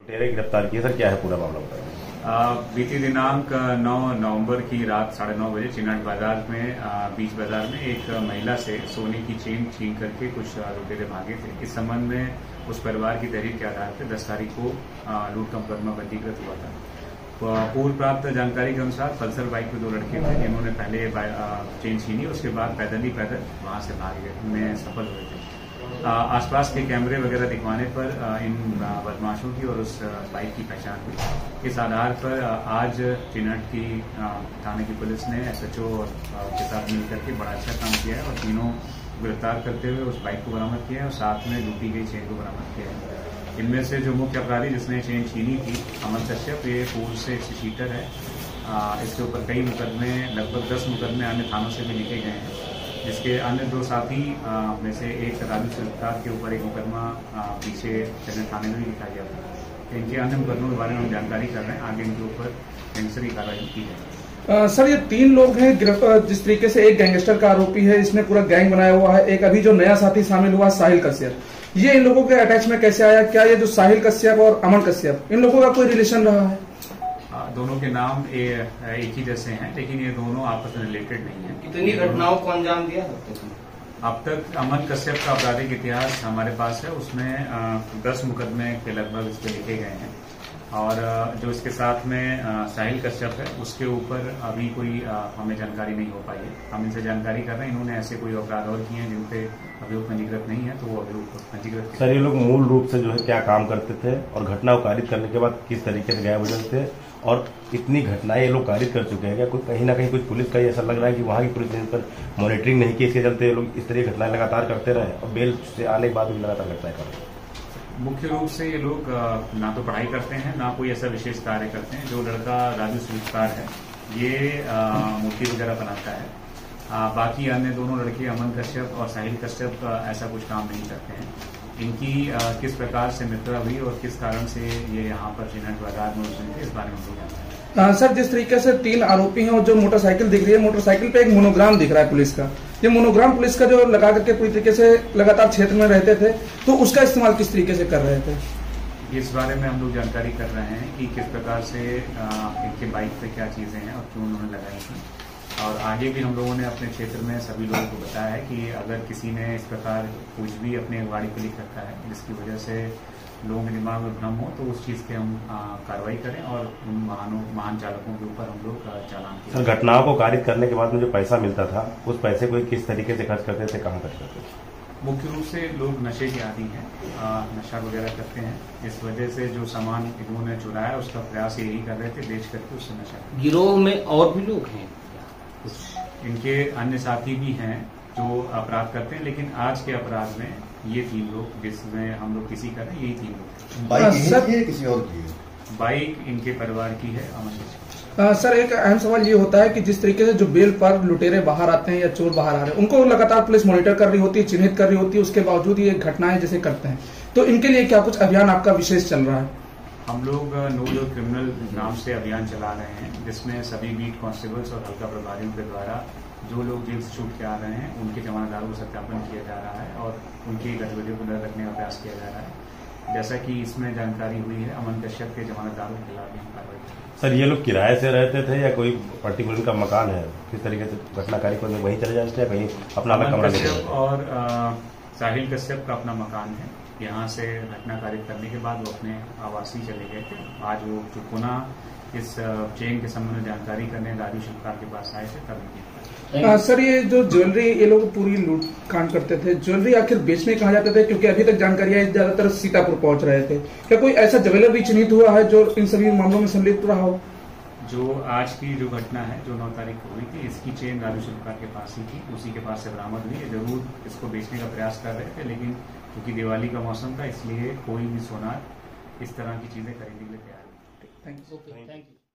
लुटेरे गिरफ्तार किए। सर क्या है पूरा मामला बताइए। बीती दिनांक 9 नवंबर की रात 9:30 बजे चिनाट बाजार में बीच बाजार में एक महिला से सोने की चेन छीन करके कुछ लुटेरे भागे थे। इस संबंध में उस परिवार की तहरीर के आधार पर 10 तारीख को लूट का मुकदमा पंजीकृत हुआ था। पूर्व प्राप्त जानकारी के अनुसार पल्सर बाइक पे 2 लड़के थे। इन्होंने पहले चेन छीनी, उसके बाद पैदल वहां से भागे में सफल हुए थे। आसपास के कैमरे वगैरह दिखवाने पर इन बदमाशों की और उस बाइक की पहचान हुई। इस आधार पर आज चिनाट की थाने की पुलिस ने SHO के साथ मिलकर के बड़ा अच्छा काम किया है और तीनों गिरफ्तार करते हुए उस बाइक को बरामद किया है और साथ में लूटी गई चेन को बरामद किया है। इनमें से जो मुख्य अपराधी जिसने चेन छीनी थी, अमन कश्यप, ये पूर्व से शीटर है। इसके ऊपर कई मुकदमे, लगभग 10 मुकदमे अन्य थानों से भी लिखे गए हैं, जिसके अन्य 2 साथी में से एक राजू सरकार के ऊपर एक मुकदमा पीछे चिनाट थाने में भी लिखा गया था। इनके अन्य मुकदमों के बारे में हम जानकारी कर रहे हैं, आगे इनके ऊपर गैंगस्टर की कार्रवाई की जाएगी। सर ये 3 लोग हैं जिस तरीके से एक गैंगस्टर का आरोपी है, इसने पूरा गैंग बनाया हुआ है। एक अभी जो नया साथी शामिल हुआ साहिल कश्यप, ये इन लोगों के अटैच में कैसे आया? क्या ये जो साहिल कश्यप और अमन कश्यप, इन लोगों का कोई रिलेशन रहा है? दोनों के नाम एक ही जैसे हैं, लेकिन ये दोनों आपस में रिलेटेड नहीं है। कितनी घटनाओं को अंजाम दिया अब तक अमन कश्यप का आपराधिक इतिहास हमारे पास है, उसमें 10 मुकदमे के लगभग इस पे लिखे गए हैं। और जो इसके साथ में साहिल कश्यप है, उसके ऊपर अभी कोई हमें जानकारी नहीं हो पाई है। हम इनसे जानकारी कर रहे हैं, इन्होंने ऐसे कोई अपराध और किए हैं जिन पे अभियोग पंजीकृत नहीं है, तो वो अभियोग पंजीकृत। सर ये लोग मूल रूप से जो है क्या काम करते थे और घटना को कारित करने के बाद किस तरीके से गायब हो जाते थे, और इतनी घटनाएं ये लोग कारित कर चुके हैं क्या? कोई कहीं ना कहीं कुछ पुलिस का ऐसा लग रहा है कि वहां की पुलिस इन पर मॉनिटरिंग नहीं की, इसके चलते ये लोग इस तरह की घटनाएं लगातार करते रहे और बेल से आने के बाद भी लगातार घटनाएं कर रहे हैं? मुख्य रूप से ये लोग ना तो पढ़ाई करते हैं, ना कोई ऐसा विशेष कार्य करते हैं। जो लड़का राजू सुविकार है, ये मूर्ति वगैरह बनाता है। बाकी अन्य दोनों लड़के अमन कश्यप और साहिल कश्यप ऐसा कुछ काम नहीं करते हैं। इनकी किस प्रकार से मित्रता हुई और किस कारण से ये यहाँ पर चिनाट बाजार में उतरे थे, इस बारे में हम लोग जानते हैं। सर जिस तरीके से 3 आरोपी हैं और जो मोटरसाइकिल दिख रही है, मोटरसाइकिल पे एक मोनोग्राम दिख रहा है पुलिस का। ये मोनोग्राम पुलिस का जो लगा करके पूरी तरीके से लगातार क्षेत्र में रहते थे, तो उसका इस्तेमाल किस तरीके से कर रहे थे? इस बारे में हम लोग जानकारी कर रहे हैं कि किस प्रकार से इनके बाइक पे क्या चीजें हैं और क्यों उन्होंने लगाई थी। और आगे भी हम लोगों ने अपने क्षेत्र में सभी लोगों को बताया है कि अगर किसी ने इस प्रकार कुछ भी अपने गाड़ी पे लिख रखा है जिसकी वजह से लोगों के दिमाग में भ्रम हो, तो उस चीज के हम कार्रवाई करें और उन वाहन चालकों के ऊपर हम लोग चालान करें। घटनाओं को कारित करने के बाद में जो पैसा मिलता था, उस पैसे को किस तरीके से खर्च करते थे, कहाँ खर्च करते थे? मुख्य रूप से लोग नशे के आदी हैं, नशा वगैरह करते हैं। इस वजह से जो सामान इन्होंने चुराया उसका प्रयास यही कर रहे थे, बेच करके उससे नशा। गिरोह में और भी लोग हैं? इनके अन्य साथी भी हैं जो अपराध करते हैं, लेकिन आज के अपराध में ये 3 लोग, जिसमें हम लोग किसी का नहीं, यही 3 लोग। बाइक इनकी है किसी और की है? बाइक इनके परिवार की है, अमन। सर एक अहम सवाल ये होता है कि जिस तरीके से जो बेल पर लुटेरे बाहर आते हैं या चोर बाहर आ रहे हैं, उनको लगातार पुलिस मॉनिटर कर रही होती है, चिन्हित कर रही होती है, उसके बावजूद ये घटनाएं जैसे करते हैं, तो इनके लिए क्या कुछ अभियान आपका विशेष चल रहा है? हम लोग नो योर क्रिमिनल नाम से अभियान चला रहे हैं, जिसमें सभी बीट कांस्टेबल्स और हल्का प्रभारियों के द्वारा जो लोग जेल से छूट के आ रहे हैं उनके जमानतदारों को सत्यापन किया जा रहा है और उनकी गतिविधियों को नजर रखने का प्रयास किया जा रहा है। जैसा कि इसमें जानकारी हुई है, अमन कश्यप के जमानतदारों के खिलाफ भी कार्रवाई। सर ये लोग किराए से रहते थे या कोई पर्टिकुलर का मकान है? किस तरीके से घटनाकारी को वहीं चले जाते थे या कहीं अपना अलग कमरा लेते थे? और साहिल कश्यप का अपना मकान है। यहाँ से घटना कार्य करने के बाद वो अपने आवासी चले गए थे। आज वो पुनः इस चेन के संबंध में जानकारी करने राजू सरकार के पास आए थे, तभी। सर ये जो ज्वेलरी ये लोग पूरी लूट कांड करते थे, ज्वेलरी आखिर बेचने कहाँ जाते थे? क्योंकि अभी तक जानकारी है ज्यादातर सीतापुर पहुंच रहे थे। क्या कोई ऐसा ज्वेलर भी चिन्हित हुआ है जो इन सभी मामलों में संलिप्त रहा हो? जो आज की जो घटना है, जो 9 तारीख को हुई थी, इसकी चेन राजू सरकार के पास ही थी, उसी के पास से बरामद हुई है। जरूर इसको बेचने का प्रयास कर रहे थे, लेकिन क्योंकि दिवाली का मौसम था, इसलिए कोई भी सोनार इस तरह की चीजें खरीदने के लिए तैयार नहीं। Thank you.